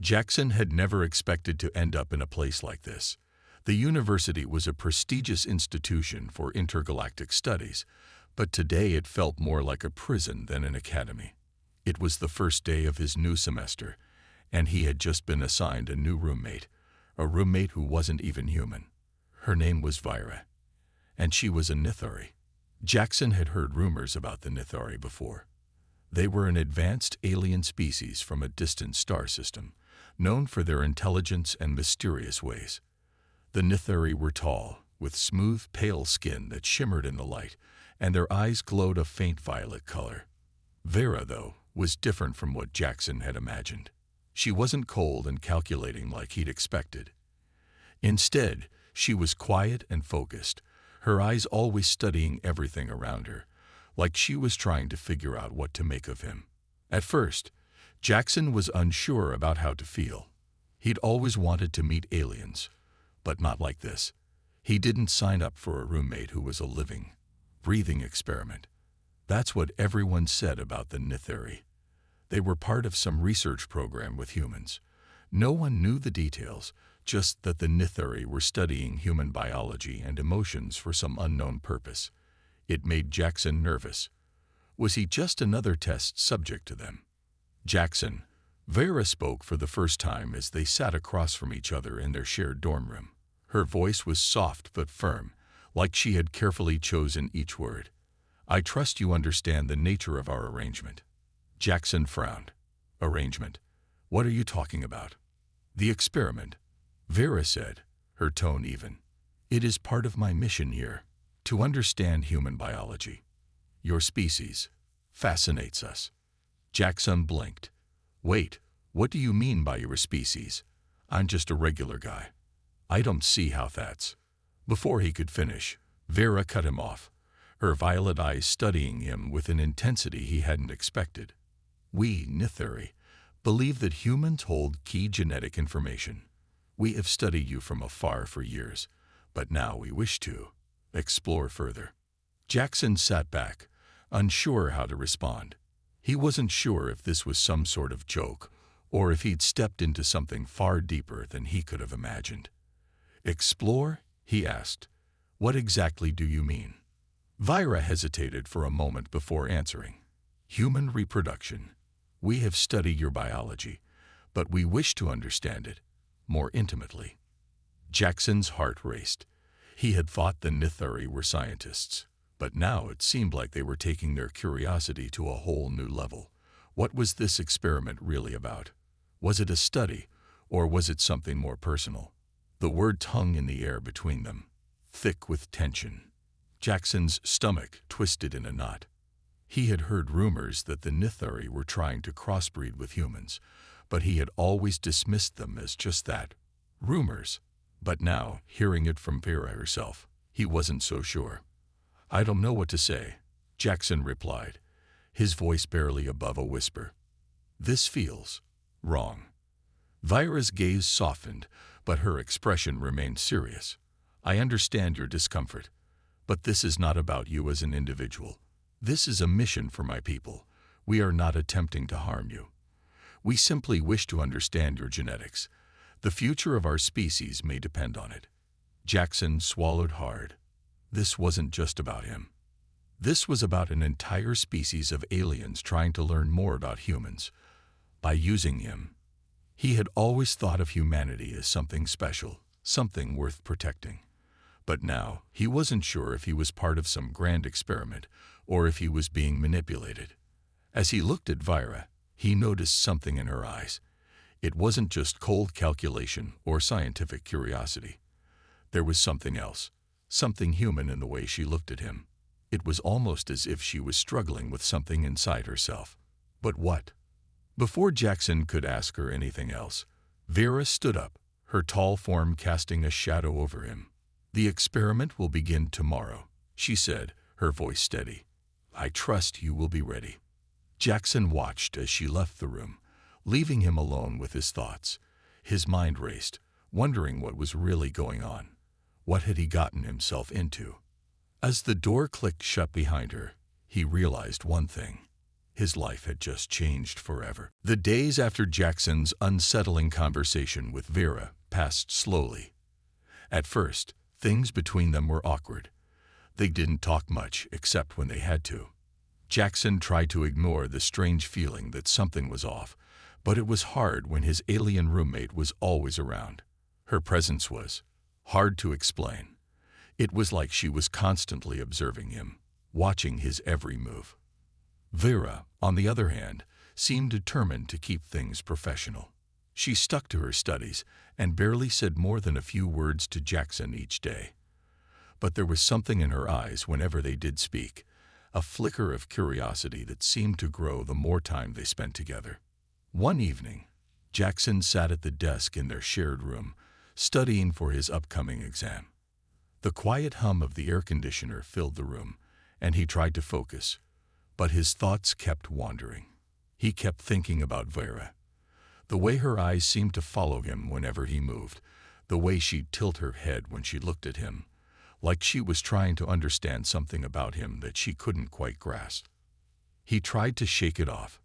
Jackson had never expected to end up in a place like this. The university was a prestigious institution for intergalactic studies, but today it felt more like a prison than an academy. It was the first day of his new semester, and he had just been assigned a new roommate, a roommate who wasn't even human. Her name was Vyra, and she was a Nithari. Jackson had heard rumors about the Nithari before. They were an advanced alien species from a distant star system, known for their intelligence and mysterious ways. The Nithari were tall, with smooth, pale skin that shimmered in the light, and their eyes glowed a faint violet color. Vera, though, was different from what Jackson had imagined. She wasn't cold and calculating like he'd expected. Instead, she was quiet and focused, her eyes always studying everything around her, like she was trying to figure out what to make of him. At first, Jackson was unsure about how to feel. He'd always wanted to meet aliens, but not like this. He didn't sign up for a roommate who was a living, breathing experiment. That's what everyone said about the Nithari. They were part of some research program with humans. No one knew the details, just that the Nithari were studying human biology and emotions for some unknown purpose. It made Jackson nervous. Was he just another test subject to them? Jackson, Vera spoke for the first time as they sat across from each other in their shared dorm room. Her voice was soft but firm, like she had carefully chosen each word. "I trust you understand the nature of our arrangement." Jackson frowned. "Arrangement? What are you talking about?" "The experiment," Vera said, her tone even. "It is part of my mission here, to understand human biology. Your species fascinates us." Jackson blinked. "Wait, what do you mean by your species? I'm just a regular guy. I don't see how that's—" Before he could finish, Vera cut him off, her violet eyes studying him with an intensity he hadn't expected. "We, Nithari, believe that humans hold key genetic information. We have studied you from afar for years, but now we wish to explore further." Jackson sat back, unsure how to respond. He wasn't sure if this was some sort of joke, or if he'd stepped into something far deeper than he could have imagined. "Explore?" he asked. "What exactly do you mean?" Vyra hesitated for a moment before answering. "Human reproduction. We have studied your biology, but we wish to understand it more intimately." Jackson's heart raced. He had thought the Nithari were scientists, but now it seemed like they were taking their curiosity to a whole new level. What was this experiment really about? Was it a study, or was it something more personal? The words hung in the air between them, thick with tension. Jackson's stomach twisted in a knot. He had heard rumors that the Nithari were trying to crossbreed with humans, but he had always dismissed them as just that, rumors. But now, hearing it from Vera herself, he wasn't so sure. "I don't know what to say," Jackson replied, his voice barely above a whisper. "This feels wrong." Vyra's gaze softened, but her expression remained serious. "I understand your discomfort, but this is not about you as an individual. This is a mission for my people. We are not attempting to harm you. We simply wish to understand your genetics. The future of our species may depend on it." Jackson swallowed hard. This wasn't just about him. This was about an entire species of aliens trying to learn more about humans. By using him, he had always thought of humanity as something special, something worth protecting. But now, he wasn't sure if he was part of some grand experiment or if he was being manipulated. As he looked at Vyra, he noticed something in her eyes. It wasn't just cold calculation or scientific curiosity. There was something else, something human in the way she looked at him. It was almost as if she was struggling with something inside herself. But what? Before Jackson could ask her anything else, Vera stood up, her tall form casting a shadow over him. "The experiment will begin tomorrow," she said, her voice steady. "I trust you will be ready." Jackson watched as she left the room, leaving him alone with his thoughts. His mind raced, wondering what was really going on. What had he gotten himself into? As the door clicked shut behind her, he realized one thing. His life had just changed forever. The days after Jackson's unsettling conversation with Vera passed slowly. At first, things between them were awkward. They didn't talk much except when they had to. Jackson tried to ignore the strange feeling that something was off, but it was hard when his alien roommate was always around. Her presence was hard to explain. It was like she was constantly observing him, watching his every move. Vera, on the other hand, seemed determined to keep things professional. She stuck to her studies and barely said more than a few words to Jackson each day. But there was something in her eyes whenever they did speak, a flicker of curiosity that seemed to grow the more time they spent together. One evening, Jackson sat at the desk in their shared room, studying for his upcoming exam. The quiet hum of the air conditioner filled the room, and he tried to focus, but his thoughts kept wandering. He kept thinking about Vera. The way her eyes seemed to follow him whenever he moved, the way she'd tilt her head when she looked at him, like she was trying to understand something about him that she couldn't quite grasp. He tried to shake it off.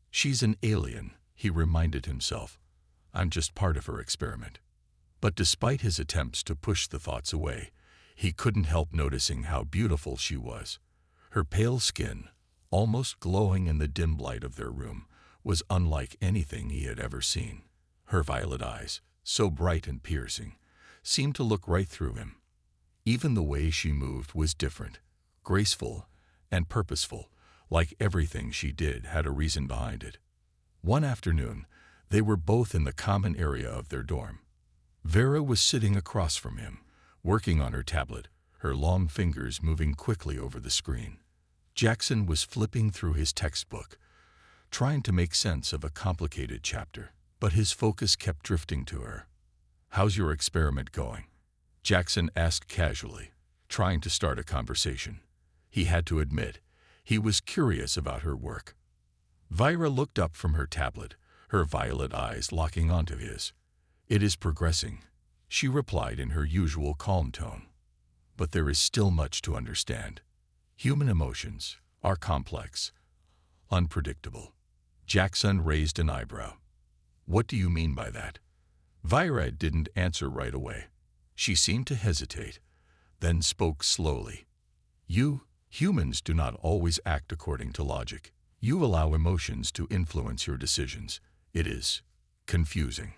She's an alien, he reminded himself. I'm just part of her experiment. But despite his attempts to push the thoughts away, he couldn't help noticing how beautiful she was. Her pale skin, almost glowing in the dim light of their room, was unlike anything he had ever seen. Her violet eyes, so bright and piercing, seemed to look right through him. Even the way she moved was different, graceful and purposeful, like everything she did had a reason behind it. One afternoon, they were both in the common area of their dorm. Vera was sitting across from him, working on her tablet, her long fingers moving quickly over the screen. Jackson was flipping through his textbook, trying to make sense of a complicated chapter, but his focus kept drifting to her. "How's your experiment going?" Jackson asked casually, trying to start a conversation. He had to admit, he was curious about her work. Vera looked up from her tablet, her violet eyes locking onto his. "It is progressing," she replied in her usual calm tone. "But there is still much to understand. Human emotions are complex, unpredictable." Jackson raised an eyebrow. "What do you mean by that?" Vera didn't answer right away. She seemed to hesitate, then spoke slowly. Humans do not always act according to logic. You allow emotions to influence your decisions. It is confusing."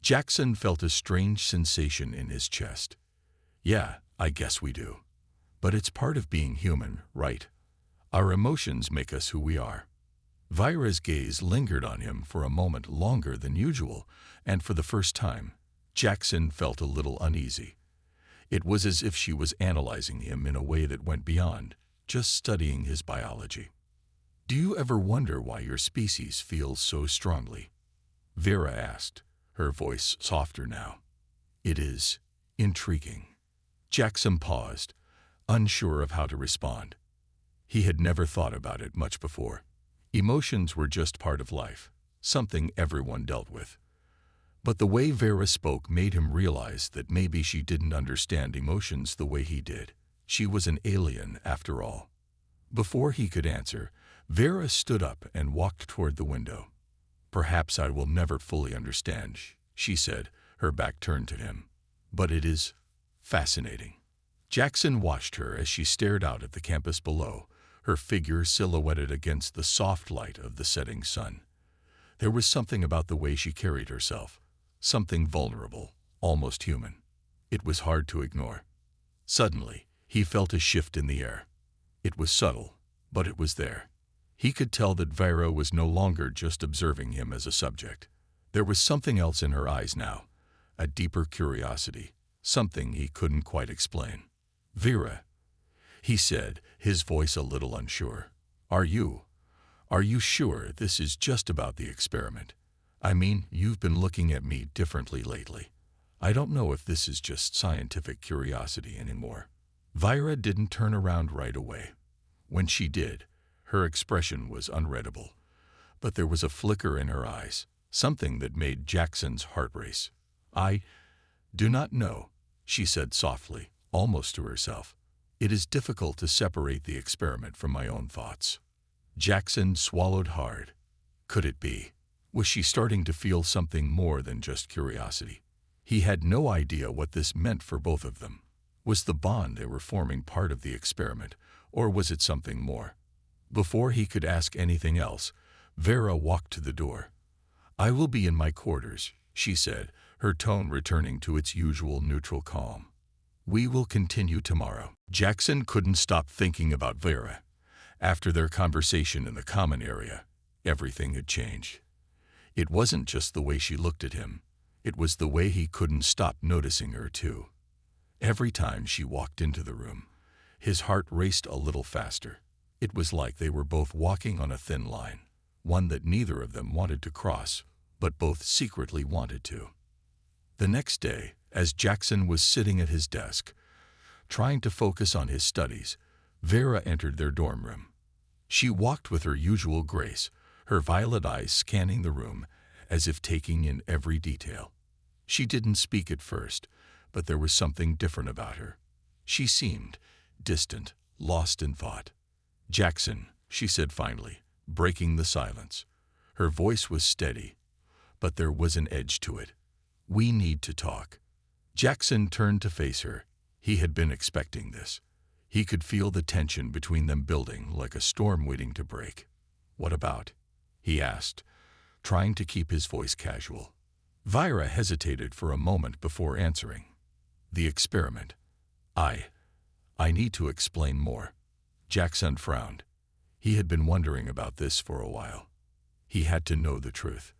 Jackson felt a strange sensation in his chest. "Yeah, I guess we do. But it's part of being human, right? Our emotions make us who we are." Vera's gaze lingered on him for a moment longer than usual, and for the first time, Jackson felt a little uneasy. It was as if she was analyzing him in a way that went beyond just studying his biology. "Do you ever wonder why your species feels so strongly?" Vera asked, her voice softer now. "It is intriguing." Jackson paused, unsure of how to respond. He had never thought about it much before. Emotions were just part of life, something everyone dealt with. But the way Vera spoke made him realize that maybe she didn't understand emotions the way he did. She was an alien, after all. Before he could answer, Vera stood up and walked toward the window. "Perhaps I will never fully understand," she said, her back turned to him. "But it is fascinating." Jackson watched her as she stared out at the campus below, her figure silhouetted against the soft light of the setting sun. There was something about the way she carried herself, something vulnerable, almost human. It was hard to ignore. Suddenly, he felt a shift in the air. It was subtle, but it was there. He could tell that Vera was no longer just observing him as a subject. There was something else in her eyes now, a deeper curiosity, something he couldn't quite explain. "Vera," he said, his voice a little unsure. Are you sure this is just about the experiment? I mean, you've been looking at me differently lately. I don't know if this is just scientific curiosity anymore." Vera didn't turn around right away. When she did, her expression was unreadable. But there was a flicker in her eyes, something that made Jackson's heart race. "I do not know," she said softly, almost to herself. "It is difficult to separate the experiment from my own thoughts." Jackson swallowed hard. Could it be? Was she starting to feel something more than just curiosity? He had no idea what this meant for both of them. Was the bond they were forming part of the experiment, or was it something more? Before he could ask anything else, Vera walked to the door. "I will be in my quarters," she said, her tone returning to its usual neutral calm. "We will continue tomorrow." Jackson couldn't stop thinking about Vera. After their conversation in the common area, everything had changed. It wasn't just the way she looked at him. It was the way he couldn't stop noticing her, too. Every time she walked into the room, his heart raced a little faster. It was like they were both walking on a thin line, one that neither of them wanted to cross, but both secretly wanted to. The next day, as Jackson was sitting at his desk, trying to focus on his studies, Vera entered their dorm room. She walked with her usual grace, her violet eyes scanning the room as if taking in every detail. She didn't speak at first, but there was something different about her. She seemed distant, lost in thought. "Jackson," she said finally, breaking the silence. Her voice was steady, but there was an edge to it. "We need to talk." Jackson turned to face her. He had been expecting this. He could feel the tension between them building like a storm waiting to break. "What about?" he asked, trying to keep his voice casual. Vera hesitated for a moment before answering. "The experiment. I need to explain more." Jackson frowned. He had been wondering about this for a while. He had to know the truth.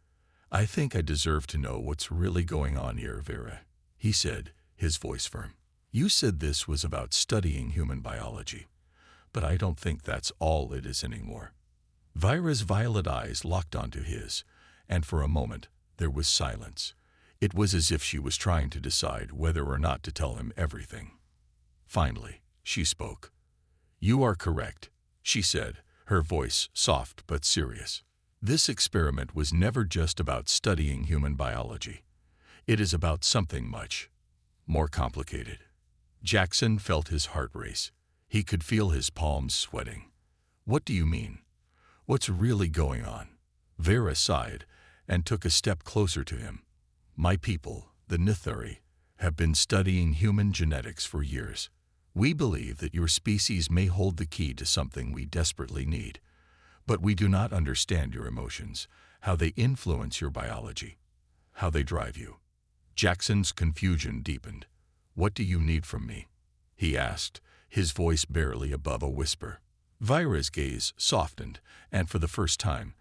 "I think I deserve to know what's really going on here, Vera," he said, his voice firm. "You said this was about studying human biology, but I don't think that's all it is anymore." Vera's violet eyes locked onto his, and for a moment there was silence. It was as if she was trying to decide whether or not to tell him everything. Finally, she spoke. "You are correct," she said, her voice soft but serious. "This experiment was never just about studying human biology. It is about something much more complicated." Jackson felt his heart race. He could feel his palms sweating. "What do you mean? What's really going on?" Vera sighed and took a step closer to him. "My people, the Nithari, have been studying human genetics for years. We believe that your species may hold the key to something we desperately need, but we do not understand your emotions, how they influence your biology, how they drive you." Jackson's confusion deepened. "What do you need from me?" he asked, his voice barely above a whisper. Vera's gaze softened, and for the first time,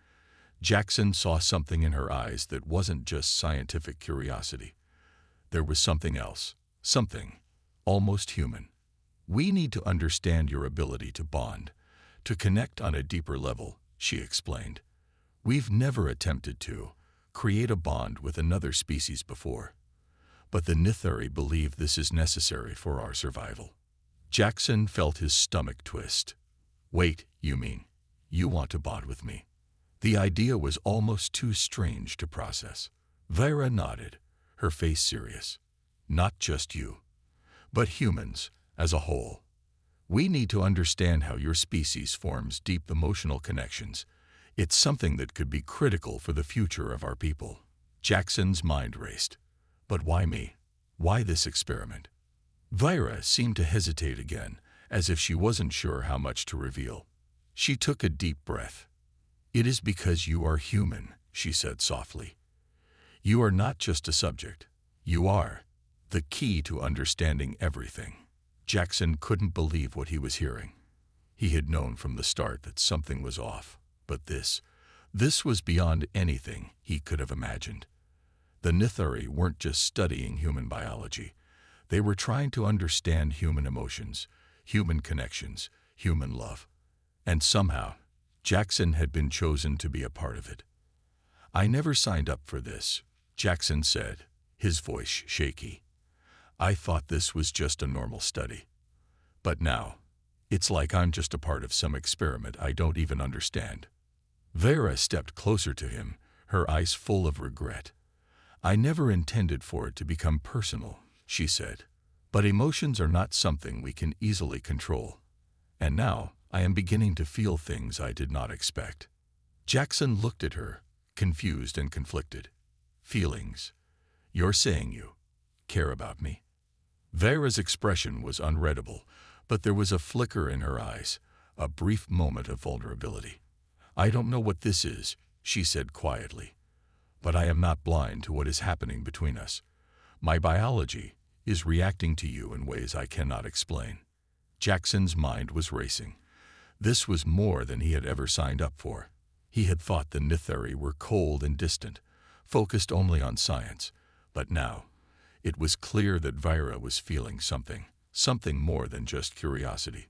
Jackson saw something in her eyes that wasn't just scientific curiosity. There was something else, something almost human. "We need to understand your ability to bond, to connect on a deeper level," she explained. "We've never attempted to create a bond with another species before, but the Nithari believe this is necessary for our survival." Jackson felt his stomach twist. "Wait, you mean you want to bond with me?" The idea was almost too strange to process. Vera nodded, her face serious. "Not just you, but humans as a whole. We need to understand how your species forms deep emotional connections. It's something that could be critical for the future of our people." Jackson's mind raced. "But why me? Why this experiment?" Vera seemed to hesitate again, as if she wasn't sure how much to reveal. She took a deep breath. "It is because you are human," she said softly. "You are not just a subject. You are the key to understanding everything." Jackson couldn't believe what he was hearing. He had known from the start that something was off, but this was beyond anything he could have imagined. The Nithari weren't just studying human biology. They were trying to understand human emotions, human connections, human love. And somehow, Jackson had been chosen to be a part of it. "I never signed up for this," Jackson said, his voice shaky. "I thought this was just a normal study. But now, it's like I'm just a part of some experiment I don't even understand." Vera stepped closer to him, her eyes full of regret. "I never intended for it to become personal," she said. "But emotions are not something we can easily control. And now, I am beginning to feel things I did not expect. Jackson looked at her, confused and conflicted. Feelings? You're saying you care about me? Vera's expression was unreadable, but there was a flicker in her eyes, a brief moment of vulnerability. I don't know what this is, she said quietly, but I am not blind to what is happening between us. My biology is reacting to you in ways I cannot explain. Jackson's mind was racing. This was more than he had ever signed up for. He had thought the Nithari were cold and distant, focused only on science, but now it was clear that Vera was feeling something more than just curiosity.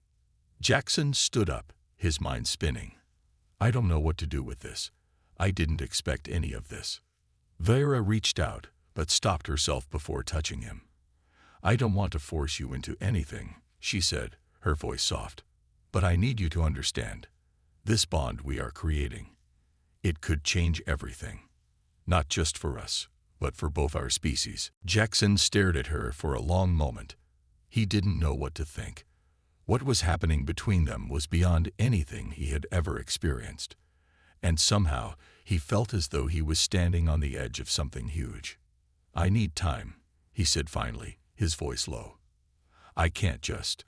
Jackson stood up, his mind spinning. I don't know what to do with this. I didn't expect any of this. Vera reached out, but stopped herself before touching him. I don't want to force you into anything, she said, her voice soft. But I need you to understand. This bond we are creating, it could change everything. Not just for us, but for both our species. Jackson stared at her for a long moment. He didn't know what to think. What was happening between them was beyond anything he had ever experienced. And somehow, he felt as though he was standing on the edge of something huge. I need time, he said finally, his voice low. I can't just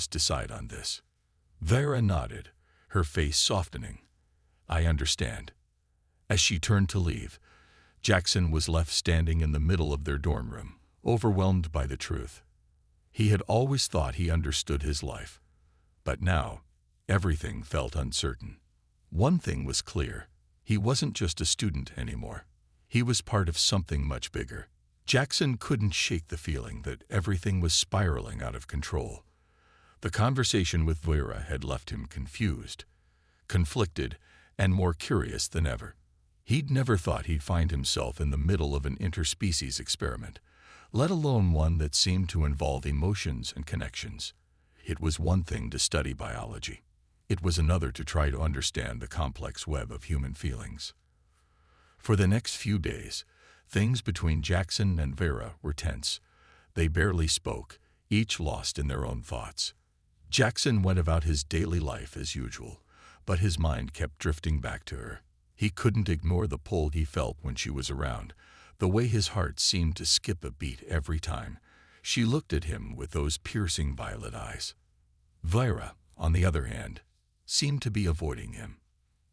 decide on this. Vera nodded, her face softening. I understand. As she turned to leave, Jackson was left standing in the middle of their dorm room, overwhelmed by the truth. He had always thought he understood his life, but now everything felt uncertain. One thing was clear. He wasn't just a student anymore. He was part of something much bigger. Jackson couldn't shake the feeling that everything was spiraling out of control. The conversation with Vera had left him confused, conflicted, and more curious than ever. He'd never thought he'd find himself in the middle of an interspecies experiment, let alone one that seemed to involve emotions and connections. It was one thing to study biology. It was another to try to understand the complex web of human feelings. For the next few days, things between Jackson and Vera were tense. They barely spoke, each lost in their own thoughts. Jackson went about his daily life as usual, but his mind kept drifting back to her. He couldn't ignore the pull he felt when she was around, the way his heart seemed to skip a beat every time she looked at him with those piercing violet eyes. Vera, on the other hand, seemed to be avoiding him.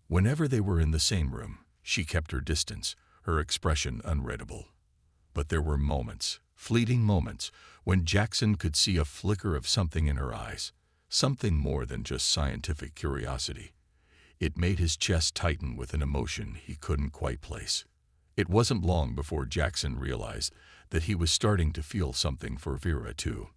Whenever they were in the same room, she kept her distance, her expression unreadable. But there were moments, fleeting moments, when Jackson could see a flicker of something in her eyes, something more than just scientific curiosity. It made his chest tighten with an emotion he couldn't quite place. It wasn't long before Jackson realized that he was starting to feel something for Vera too.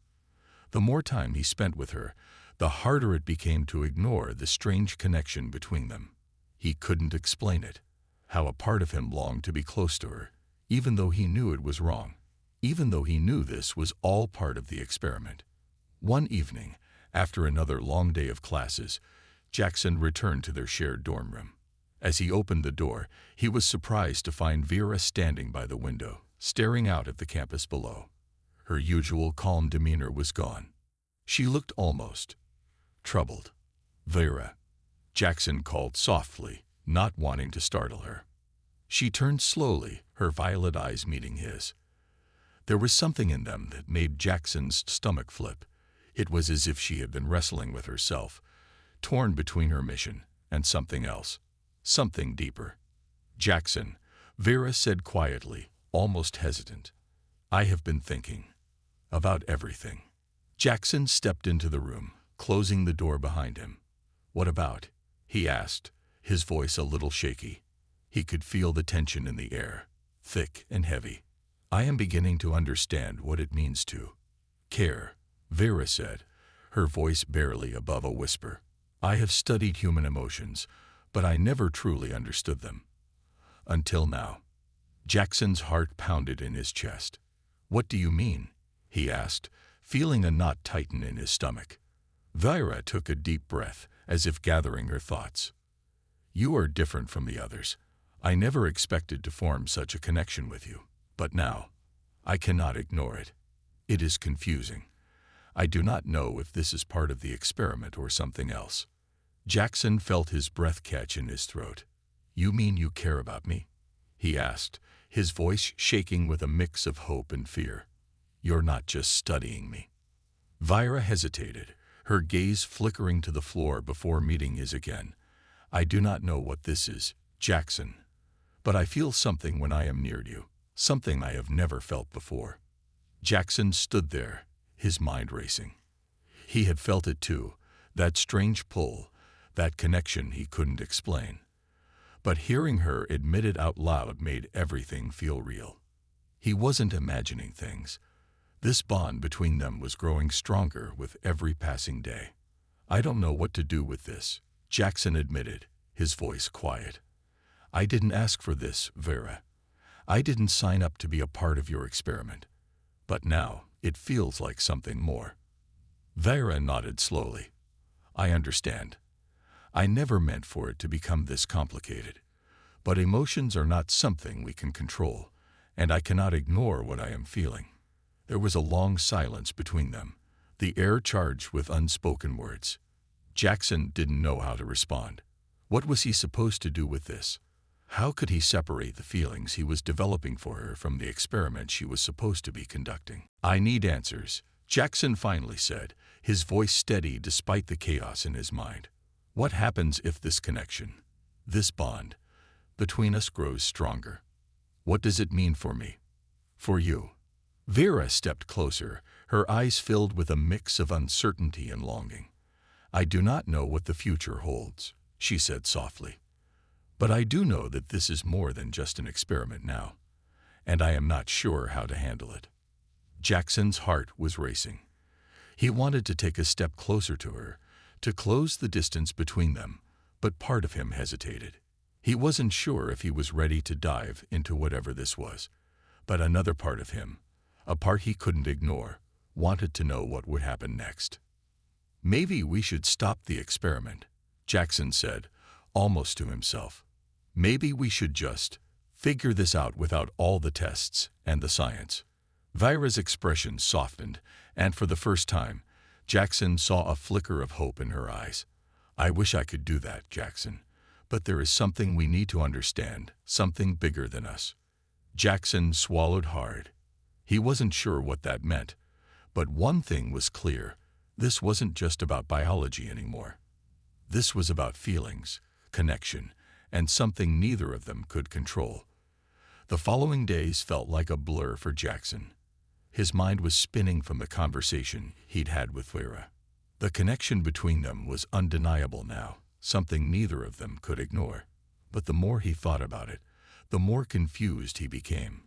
The more time he spent with her, the harder it became to ignore the strange connection between them. He couldn't explain it, how a part of him longed to be close to her, even though he knew it was wrong, even though he knew this was all part of the experiment. One evening, after another long day of classes, Jackson returned to their shared dorm room. As he opened the door, he was surprised to find Vera standing by the window, staring out at the campus below. Her usual calm demeanor was gone. She looked almost troubled. Vera, Jackson called softly, not wanting to startle her. She turned slowly, her violet eyes meeting his. There was something in them that made Jackson's stomach flip. It was as if she had been wrestling with herself, torn between her mission and something else, something deeper. Jackson, Vera said quietly, almost hesitant. I have been thinking about everything. Jackson stepped into the room, closing the door behind him. What about? He asked, his voice a little shaky. He could feel the tension in the air, thick and heavy. I am beginning to understand what it means to care, Vera said, her voice barely above a whisper. I have studied human emotions, but I never truly understood them. Until now. Jackson's heart pounded in his chest. What do you mean? He asked, feeling a knot tighten in his stomach. Vera took a deep breath, as if gathering her thoughts. You are different from the others. I never expected to form such a connection with you, but now, I cannot ignore it. It is confusing. I do not know if this is part of the experiment or something else. Jackson felt his breath catch in his throat. You mean you care about me? He asked, his voice shaking with a mix of hope and fear. You're not just studying me. Vyra hesitated, her gaze flickering to the floor before meeting his again. I do not know what this is, Jackson. But I feel something when I am near you, something I have never felt before. Jackson stood there, his mind racing. He had felt it too, that strange pull, that connection he couldn't explain. But hearing her admit it out loud made everything feel real. He wasn't imagining things. This bond between them was growing stronger with every passing day. I don't know what to do with this, Jackson admitted, his voice quiet. I didn't ask for this, Vera. I didn't sign up to be a part of your experiment. But now, it feels like something more. Vera nodded slowly. I understand. I never meant for it to become this complicated. But emotions are not something we can control, and I cannot ignore what I am feeling. There was a long silence between them, the air charged with unspoken words. Jackson didn't know how to respond. What was he supposed to do with this? How could he separate the feelings he was developing for her from the experiment she was supposed to be conducting? I need answers, Jackson finally said, his voice steady despite the chaos in his mind. What happens if this connection, this bond, between us grows stronger? What does it mean for me? For you? Vera stepped closer, her eyes filled with a mix of uncertainty and longing. I do not know what the future holds, she said softly. But I do know that this is more than just an experiment now, and I am not sure how to handle it. Jackson's heart was racing. He wanted to take a step closer to her, to close the distance between them, but part of him hesitated. He wasn't sure if he was ready to dive into whatever this was, but another part of him, a part he couldn't ignore, wanted to know what would happen next. Maybe we should stop the experiment, Jackson said, almost to himself. Maybe we should just figure this out without all the tests and the science. Vyra's expression softened, and for the first time, Jackson saw a flicker of hope in her eyes. I wish I could do that, Jackson. But there is something we need to understand, something bigger than us. Jackson swallowed hard. He wasn't sure what that meant, but one thing was clear. This wasn't just about biology anymore. This was about feelings, connection, and something neither of them could control. The following days felt like a blur for Jackson. His mind was spinning from the conversation he'd had with Vera. The connection between them was undeniable now, something neither of them could ignore. But the more he thought about it, the more confused he became.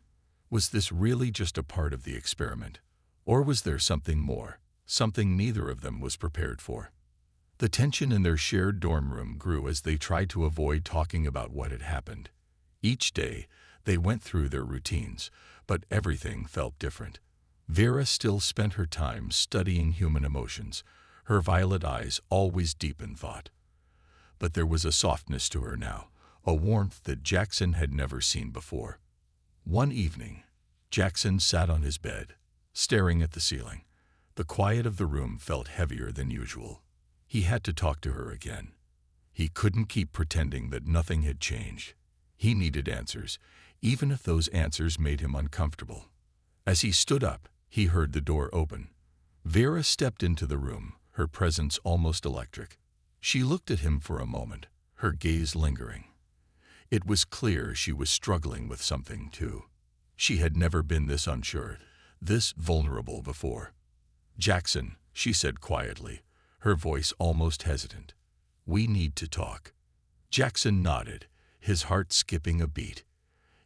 Was this really just a part of the experiment? Or was there something more, something neither of them was prepared for? The tension in their shared dorm room grew as they tried to avoid talking about what had happened. Each day, they went through their routines, but everything felt different. Vera still spent her time studying human emotions, her violet eyes always deep in thought. But there was a softness to her now, a warmth that Jackson had never seen before. One evening, Jackson sat on his bed, staring at the ceiling. The quiet of the room felt heavier than usual. He had to talk to her again. He couldn't keep pretending that nothing had changed. He needed answers, even if those answers made him uncomfortable. As he stood up, he heard the door open. Vera stepped into the room, her presence almost electric. She looked at him for a moment, her gaze lingering. It was clear she was struggling with something, too. She had never been this unsure, this vulnerable before. Jackson, she said quietly, her voice almost hesitant. We need to talk. Jackson nodded, his heart skipping a beat.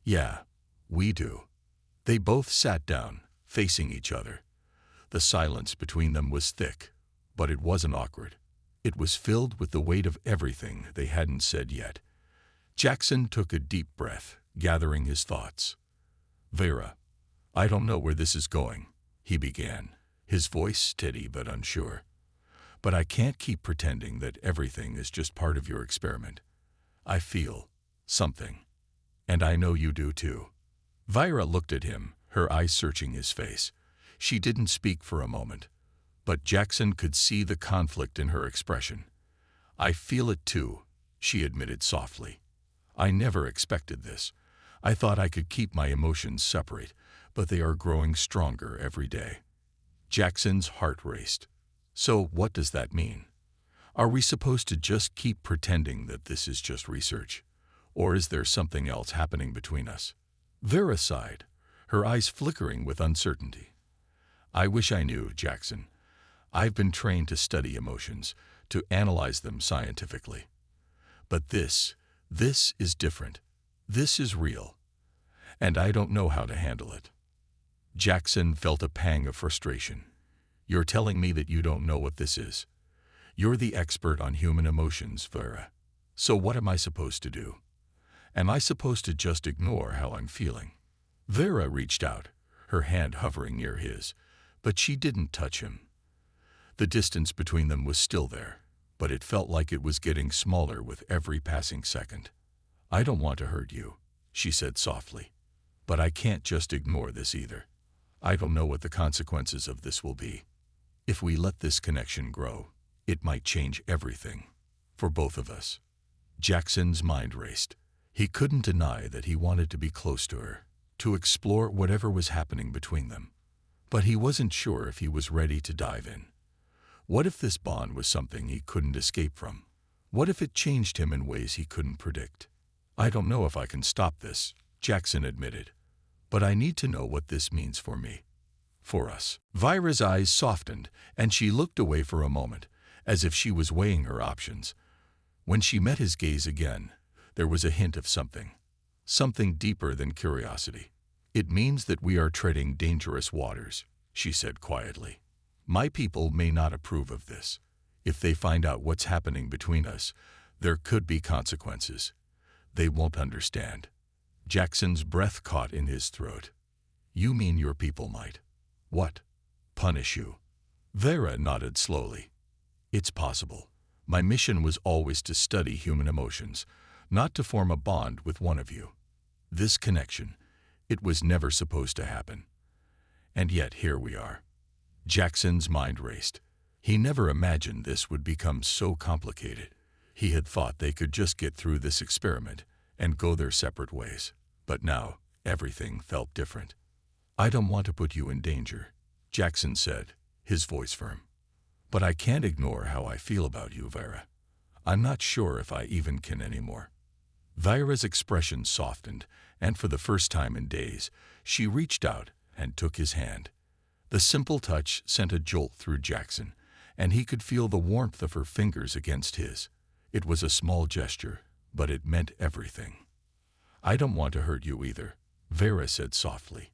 Yeah, we do. They both sat down, facing each other. The silence between them was thick, but it wasn't awkward. It was filled with the weight of everything they hadn't said yet. Jackson took a deep breath, gathering his thoughts. Vera, I don't know where this is going, he began, his voice steady but unsure. But I can't keep pretending that everything is just part of your experiment. I feel something, and I know you do too. Vyra looked at him, her eyes searching his face. She didn't speak for a moment. But Jackson could see the conflict in her expression. "I feel it too," she admitted softly. "I never expected this. I thought I could keep my emotions separate, but they are growing stronger every day." Jackson's heart raced. "So what does that mean? Are we supposed to just keep pretending that this is just research? Or is there something else happening between us?" Vera sighed, her eyes flickering with uncertainty. "I wish I knew, Jackson. I've been trained to study emotions, to analyze them scientifically. But this is different. This is real. And I don't know how to handle it." Jackson felt a pang of frustration. "You're telling me that you don't know what this is? You're the expert on human emotions, Vera. So what am I supposed to do? Am I supposed to just ignore how I'm feeling?" Vera reached out, her hand hovering near his, but she didn't touch him. The distance between them was still there, but it felt like it was getting smaller with every passing second. "I don't want to hurt you," she said softly, "but I can't just ignore this either. I don't know what the consequences of this will be. If we let this connection grow, it might change everything, for both of us." Jackson's mind raced. He couldn't deny that he wanted to be close to her, to explore whatever was happening between them. But he wasn't sure if he was ready to dive in. What if this bond was something he couldn't escape from? What if it changed him in ways he couldn't predict? "I don't know if I can stop this," Jackson admitted. "But I need to know what this means for me. For us." Vera's eyes softened, and she looked away for a moment, as if she was weighing her options. When she met his gaze again, there was a hint of something deeper than curiosity. "It means that we are treading dangerous waters," she said quietly. "My people may not approve of this. If they find out what's happening between us, there could be consequences. They won't understand." Jackson's breath caught in his throat. "You mean your people might? What? Punish you?" Vera nodded slowly. "It's possible. My mission was always to study human emotions, not to form a bond with one of you. This connection, it was never supposed to happen. And yet here we are." Jackson's mind raced. He never imagined this would become so complicated. He had thought they could just get through this experiment and go their separate ways. But now, everything felt different. "I don't want to put you in danger," Jackson said, his voice firm. "But I can't ignore how I feel about you, Vera. I'm not sure if I even can anymore." Vera's expression softened, and for the first time in days, she reached out and took his hand. The simple touch sent a jolt through Jackson, and he could feel the warmth of her fingers against his. It was a small gesture, but it meant everything. "I don't want to hurt you either," Vera said softly.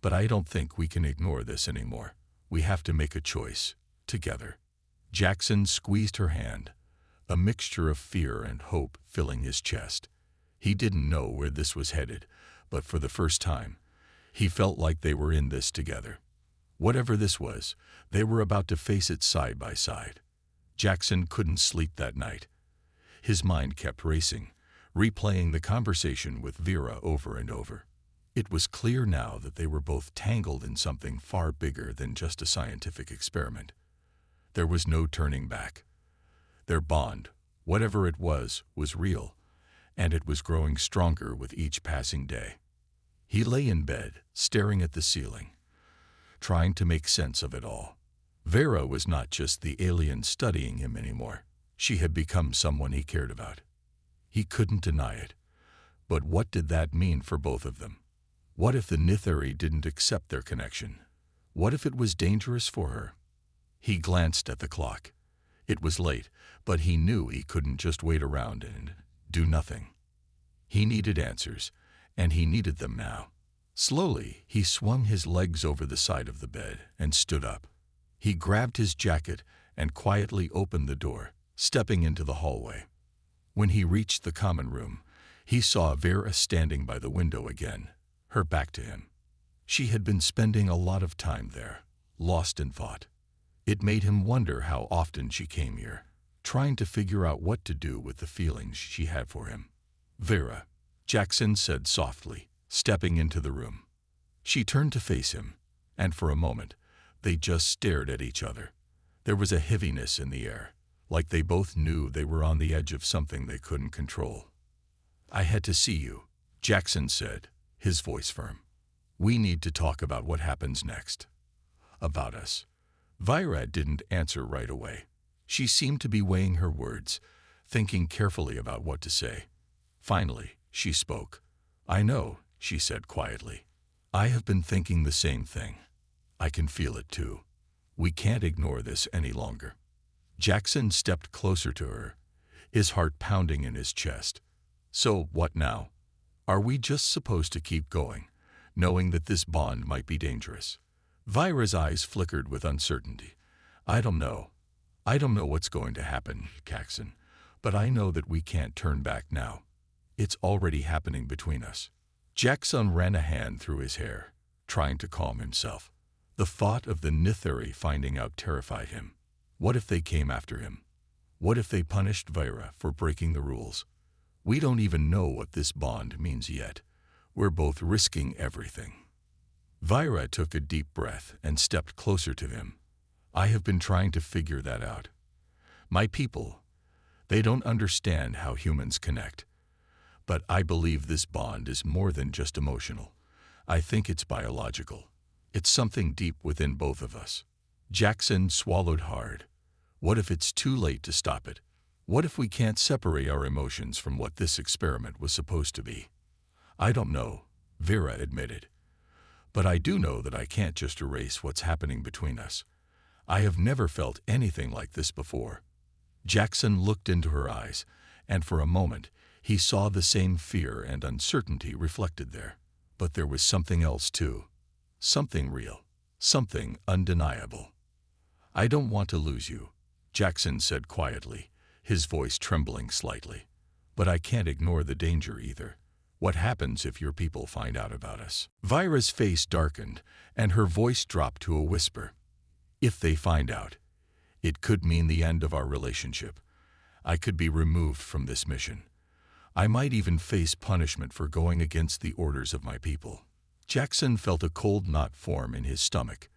"But I don't think we can ignore this anymore. We have to make a choice, together." Jackson squeezed her hand, a mixture of fear and hope filling his chest. He didn't know where this was headed, but for the first time, he felt like they were in this together. Whatever this was, they were about to face it side by side. Jackson couldn't sleep that night. His mind kept racing, replaying the conversation with Vera over and over. It was clear now that they were both tangled in something far bigger than just a scientific experiment. There was no turning back. Their bond, whatever it was real, and it was growing stronger with each passing day. He lay in bed, staring at the ceiling, trying to make sense of it all. Vera was not just the alien studying him anymore. She had become someone he cared about. He couldn't deny it. But what did that mean for both of them? What if the Nithari didn't accept their connection? What if it was dangerous for her? He glanced at the clock. It was late, but he knew he couldn't just wait around and do nothing. He needed answers, and he needed them now. Slowly, he swung his legs over the side of the bed and stood up. He grabbed his jacket and quietly opened the door, stepping into the hallway. When he reached the common room, he saw Vera standing by the window again, her back to him. She had been spending a lot of time there, lost in thought. It made him wonder how often she came here, trying to figure out what to do with the feelings she had for him. "Vera," Jackson said softly, stepping into the room. She turned to face him, and for a moment, they just stared at each other. There was a heaviness in the air, like they both knew they were on the edge of something they couldn't control. "I had to see you," Jackson said, his voice firm. "We need to talk about what happens next." "About us?" Vyra didn't answer right away. She seemed to be weighing her words, thinking carefully about what to say. Finally, she spoke. "I know," she said quietly. "I have been thinking the same thing. I can feel it too. We can't ignore this any longer." Jackson stepped closer to her, his heart pounding in his chest. "So, what now? Are we just supposed to keep going, knowing that this bond might be dangerous?" Vyra's eyes flickered with uncertainty. "I don't know. I don't know what's going to happen, Jackson, but I know that we can't turn back now. It's already happening between us." Jackson ran a hand through his hair, trying to calm himself. The thought of the Nithari finding out terrified him. What if they came after him? What if they punished Vyra for breaking the rules? "We don't even know what this bond means yet. We're both risking everything." Vyra took a deep breath and stepped closer to him. "I have been trying to figure that out. My people, they don't understand how humans connect. But I believe this bond is more than just emotional. I think it's biological. It's something deep within both of us." Jackson swallowed hard. What if it's too late to stop it? What if we can't separate our emotions from what this experiment was supposed to be? "I don't know," Vyra admitted. "But I do know that I can't just erase what's happening between us. I have never felt anything like this before." Jackson looked into her eyes, and for a moment he saw the same fear and uncertainty reflected there. But there was something else too. Something real. Something undeniable. "I don't want to lose you," Jackson said quietly, his voice trembling slightly. "But I can't ignore the danger either. What happens if your people find out about us?" Vyra's face darkened, and her voice dropped to a whisper. "If they find out, it could mean the end of our relationship. I could be removed from this mission. I might even face punishment for going against the orders of my people." Jackson felt a cold knot form in his stomach.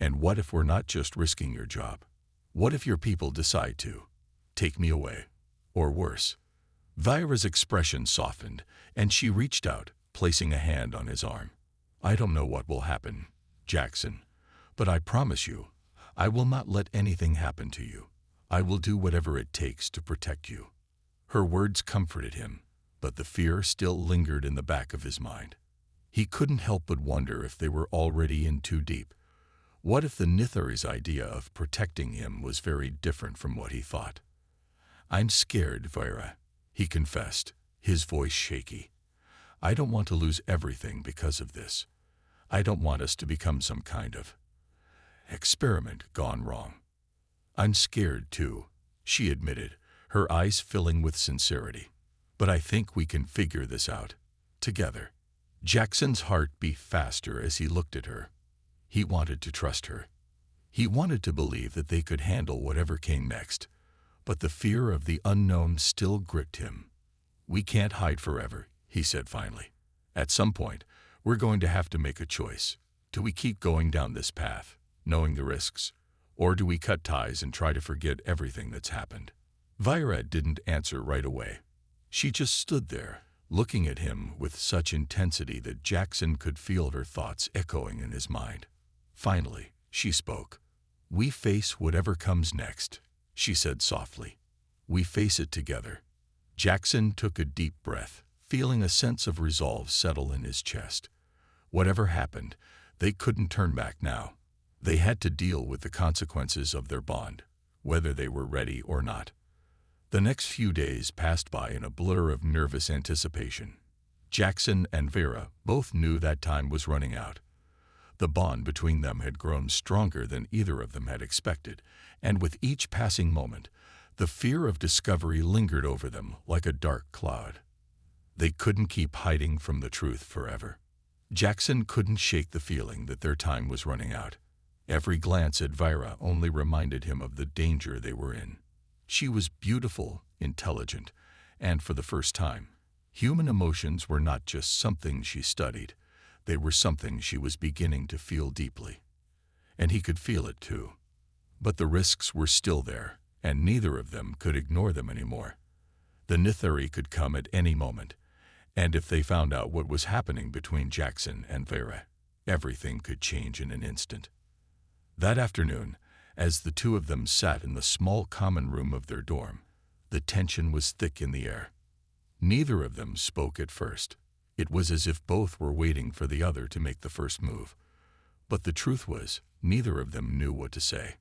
"And what if we're not just risking your job? What if your people decide to take me away? Or worse?" Vyra's expression softened, and she reached out, placing a hand on his arm. "I don't know what will happen, Jackson, but I promise you, I will not let anything happen to you. I will do whatever it takes to protect you." Her words comforted him, but the fear still lingered in the back of his mind. He couldn't help but wonder if they were already in too deep. What if the Nithari's idea of protecting him was very different from what he thought? "I'm scared, Vyra," he confessed, his voice shaky. "I don't want to lose everything because of this. I don't want us to become some kind of experiment gone wrong." "I'm scared too," she admitted, her eyes filling with sincerity. "But I think we can figure this out together." Jackson's heart beat faster as he looked at her. He wanted to trust her. He wanted to believe that they could handle whatever came next. But the fear of the unknown still gripped him. "We can't hide forever," he said finally. "At some point, we're going to have to make a choice. Do we keep going down this path, knowing the risks? Or do we cut ties and try to forget everything that's happened?" Vyra didn't answer right away. She just stood there, looking at him with such intensity that Jackson could feel her thoughts echoing in his mind. Finally, she spoke. "We face whatever comes next," she said softly. "We face it together." Jackson took a deep breath, feeling a sense of resolve settle in his chest. Whatever happened, they couldn't turn back now. They had to deal with the consequences of their bond, whether they were ready or not. The next few days passed by in a blur of nervous anticipation. Jackson and Vyra both knew that time was running out. The bond between them had grown stronger than either of them had expected, and with each passing moment, the fear of discovery lingered over them like a dark cloud. They couldn't keep hiding from the truth forever. Jackson couldn't shake the feeling that their time was running out. Every glance at Vyra only reminded him of the danger they were in. She was beautiful, intelligent, and for the first time, human emotions were not just something she studied. They were something she was beginning to feel deeply. And he could feel it too. But the risks were still there, and neither of them could ignore them anymore. The Nithari could come at any moment, and if they found out what was happening between Jackson and Vera, everything could change in an instant. That afternoon, as the two of them sat in the small common room of their dorm, the tension was thick in the air. Neither of them spoke at first. It was as if both were waiting for the other to make the first move. But the truth was, neither of them knew what to say.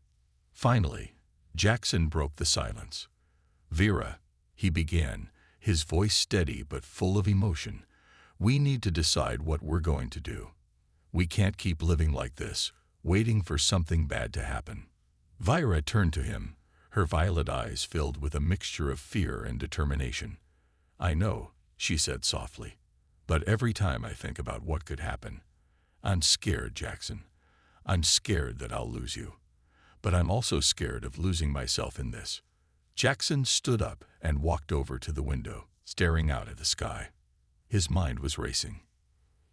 Finally, Jackson broke the silence. "Vera," he began, his voice steady but full of emotion, "we need to decide what we're going to do. We can't keep living like this, waiting for something bad to happen." Vera turned to him, her violet eyes filled with a mixture of fear and determination. "I know," she said softly, "but every time I think about what could happen, I'm scared, Jackson. I'm scared that I'll lose you. But I'm also scared of losing myself in this." Jackson stood up and walked over to the window, staring out at the sky. His mind was racing.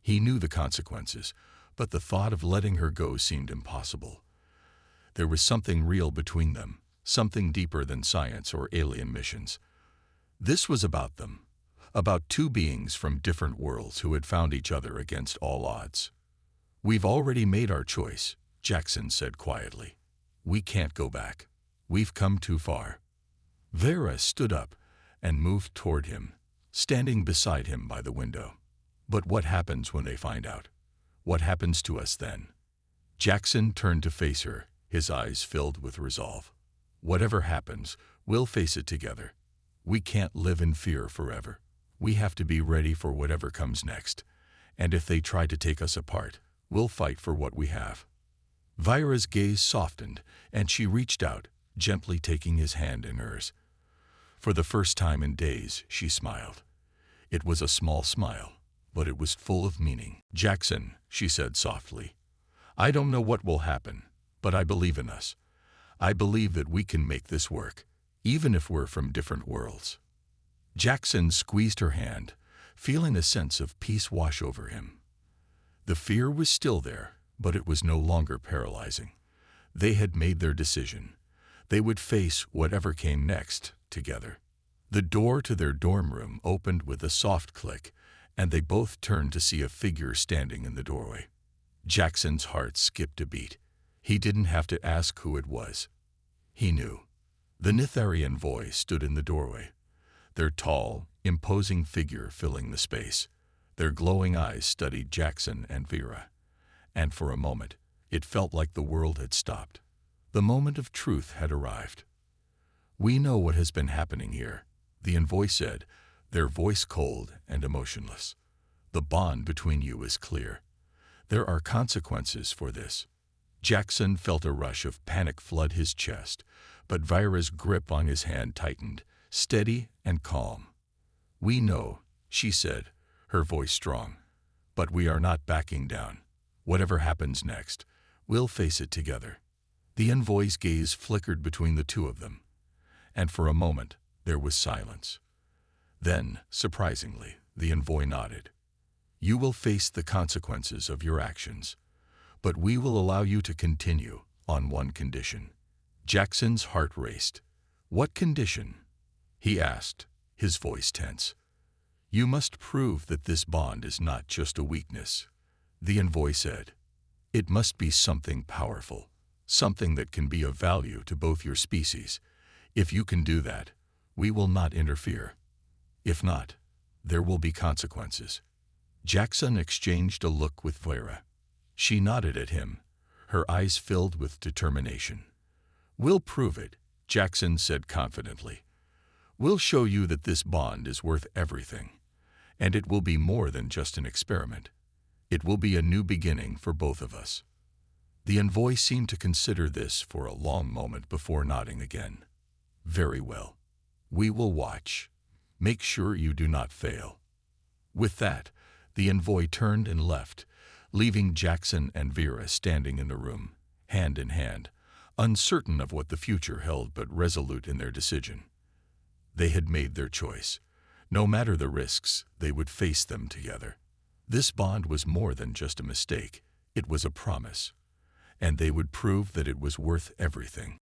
He knew the consequences, but the thought of letting her go seemed impossible. There was something real between them, something deeper than science or alien missions. This was about them, about two beings from different worlds who had found each other against all odds. "We've already made our choice," Jackson said quietly. "We can't go back. We've come too far." Vera stood up and moved toward him, standing beside him by the window. "But what happens when they find out? What happens to us then?" Jackson turned to face her, his eyes filled with resolve. "Whatever happens, we'll face it together. We can't live in fear forever. We have to be ready for whatever comes next. And if they try to take us apart, we'll fight for what we have." Vera's gaze softened, and she reached out, gently taking his hand in hers. For the first time in days, she smiled. It was a small smile, but it was full of meaning. "Jackson," she said softly, "I don't know what will happen, but I believe in us. I believe that we can make this work, even if we're from different worlds." Jackson squeezed her hand, feeling a sense of peace wash over him. The fear was still there, but it was no longer paralyzing. They had made their decision. They would face whatever came next together. The door to their dorm room opened with a soft click, and they both turned to see a figure standing in the doorway. Jackson's heart skipped a beat. He didn't have to ask who it was. He knew. The Nithari envoy stood in the doorway, their tall, imposing figure filling the space. Their glowing eyes studied Jackson and Vera, and for a moment, it felt like the world had stopped. The moment of truth had arrived. "We know what has been happening here," the envoy said, their voice cold and emotionless. "The bond between you is clear. There are consequences for this." Jackson felt a rush of panic flood his chest, but Vera's grip on his hand tightened, steady and calm. "We know," she said, her voice strong, "but we are not backing down. Whatever happens next, we'll face it together." The envoy's gaze flickered between the two of them, and for a moment there was silence. Then, surprisingly, the envoy nodded. "You will face the consequences of your actions, but we will allow you to continue on one condition." Jackson's heart raced. "What condition?" he asked, his voice tense. "You must prove that this bond is not just a weakness," the envoy said. "It must be something powerful, something that can be of value to both your species. If you can do that, we will not interfere. If not, there will be consequences." Jackson exchanged a look with Vera. She nodded at him, her eyes filled with determination. "We'll prove it," Jackson said confidently. "We'll show you that this bond is worth everything. And it will be more than just an experiment. It will be a new beginning for both of us." The envoy seemed to consider this for a long moment before nodding again. "Very well. We will watch. Make sure you do not fail." With that, the envoy turned and left, leaving Jackson and Vera standing in the room, hand in hand, uncertain of what the future held but resolute in their decision. They had made their choice. No matter the risks, they would face them together. This bond was more than just a mistake. It was a promise. and they would prove that it was worth everything.